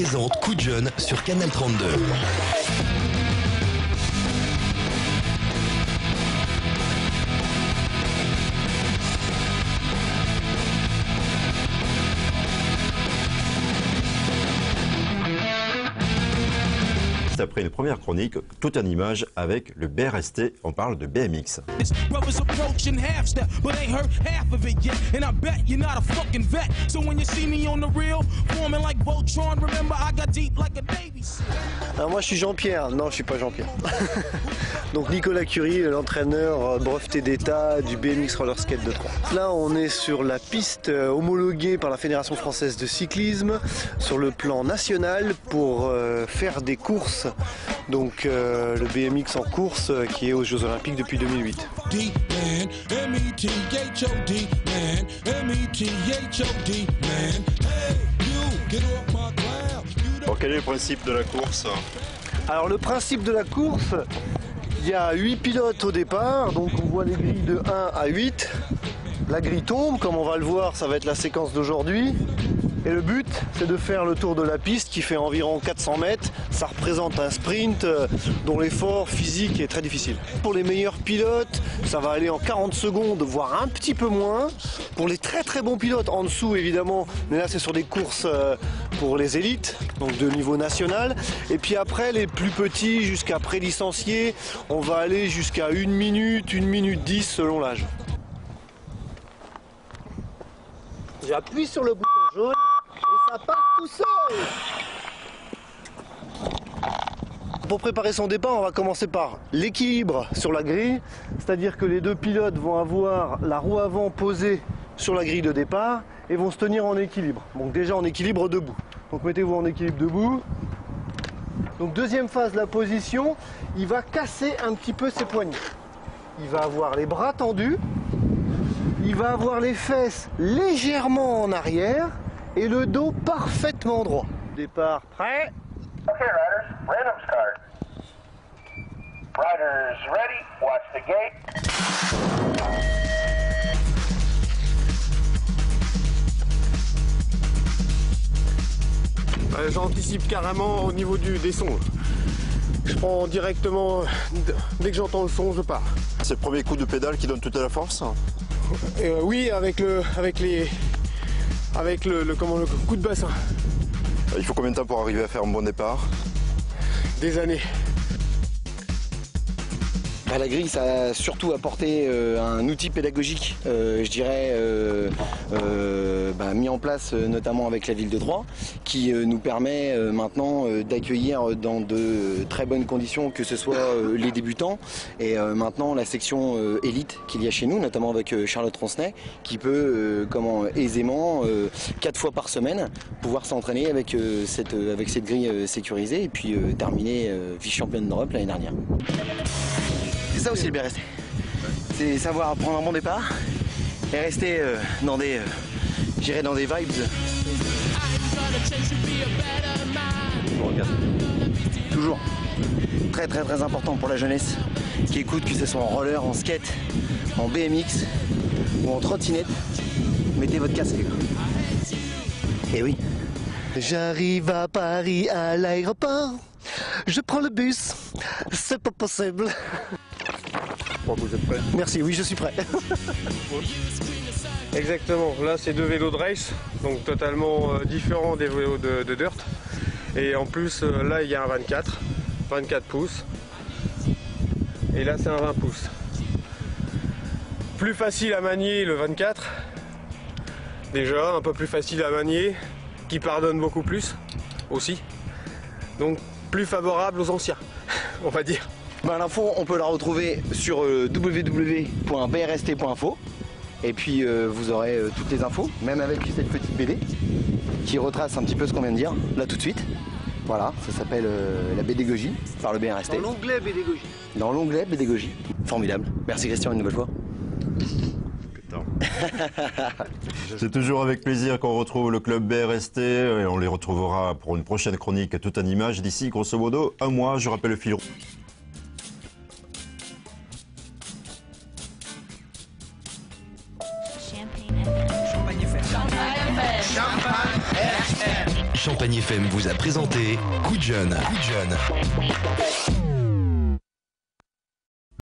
présente Coup de jeune sur Canal 32. Après une première chronique, toute en image avec le BRST, on parle de BMX. Alors moi je suis Jean-Pierre, non je suis pas Jean-Pierre. Donc Nicolas Curie, l'entraîneur breveté d'État du BMX Roller Skate de Troyes. Là on est sur la piste homologuée par la Fédération Française de Cyclisme sur le plan national pour faire des courses. Donc le BMX en course qui est aux Jeux Olympiques depuis 2008. Bon, quel est le principe de la course? Alors le principe de la course, il y a 8 pilotes au départ, donc on voit les grilles de 1 à 8. La grille tombe, comme on va le voir, ça va être la séquence d'aujourd'hui. Et le but, c'est de faire le tour de la piste qui fait environ 400 mètres. Ça représente un sprint dont l'effort physique est très difficile. Pour les meilleurs pilotes, ça va aller en 40 secondes, voire un petit peu moins. Pour les très très bons pilotes, en dessous évidemment, mais là c'est sur des courses pour les élites, donc de niveau national. Et puis après, les plus petits, jusqu'à pré-licenciés, on va aller jusqu'à 1 minute 10 selon l'âge. J'appuie sur le bouton jaune et ça part tout seul. Pour préparer son départ, on va commencer par l'équilibre sur la grille, c'est-à-dire que les deux pilotes vont avoir la roue avant posée sur la grille de départ et vont se tenir en équilibre. Donc déjà en équilibre debout. Donc mettez-vous en équilibre debout. Donc deuxième phase, la position, il va casser un petit peu ses poignets. Il va avoir les bras tendus. Il va avoir les fesses légèrement en arrière et le dos parfaitement droit. Départ prêt. Okay, riders, random start. Riders ready, watch the gate. J'anticipe carrément au niveau des sons. Je prends directement, dès que j'entends le son, je pars. C'est le premier coup de pédale qui donne toute la force? Oui, avec le coup de bassin. Il faut combien de temps pour arriver à faire un bon départ? Des années. La grille, ça a surtout apporté un outil pédagogique, je dirais, mis en place notamment avec la ville de Troyes, qui nous permet maintenant d'accueillir dans de très bonnes conditions, que ce soit les débutants et maintenant la section élite qu'il y a chez nous, notamment avec Charlotte Roncenay, qui peut aisément, 4 fois par semaine, pouvoir s'entraîner avec cette grille sécurisée et puis terminer vice-championne d'Europe l'année dernière. C'est ça aussi le BRST, c'est savoir prendre un bon départ et rester dans des vibes. Toujours très très très important pour la jeunesse qui écoute, que ce soit en roller, en skate, en BMX ou en trottinette, mettez votre casque les gars. Et oui. J'arrive à Paris à l'aéroport, je prends le bus, c'est pas possible. Vous êtes prêts? Merci, oui je suis prêt. Exactement, là c'est deux vélos de race, donc totalement différents des vélos de dirt. Et en plus là il y a un 24 pouces. Et là c'est un 20 pouces. Plus facile à manier le 24. Déjà, un peu plus facile à manier, qui pardonne beaucoup plus aussi. Donc plus favorable aux anciens, on va dire. L'info, on peut la retrouver sur www.brst.info et puis vous aurez toutes les infos, même avec cette petite BD qui retrace un petit peu ce qu'on vient de dire, là tout de suite. Voilà, ça s'appelle la pédagogie par le BRST. Dans l'onglet pédagogie. Dans l'onglet pédagogie. Formidable. Merci Christian une nouvelle fois. C'est toujours avec plaisir qu'on retrouve le club BRST et on les retrouvera pour une prochaine chronique tout en images d'ici grosso modo un mois. Je rappelle le fil. Champagne FM. FM vous a présenté Coup de Jeune. Coup de Jeune.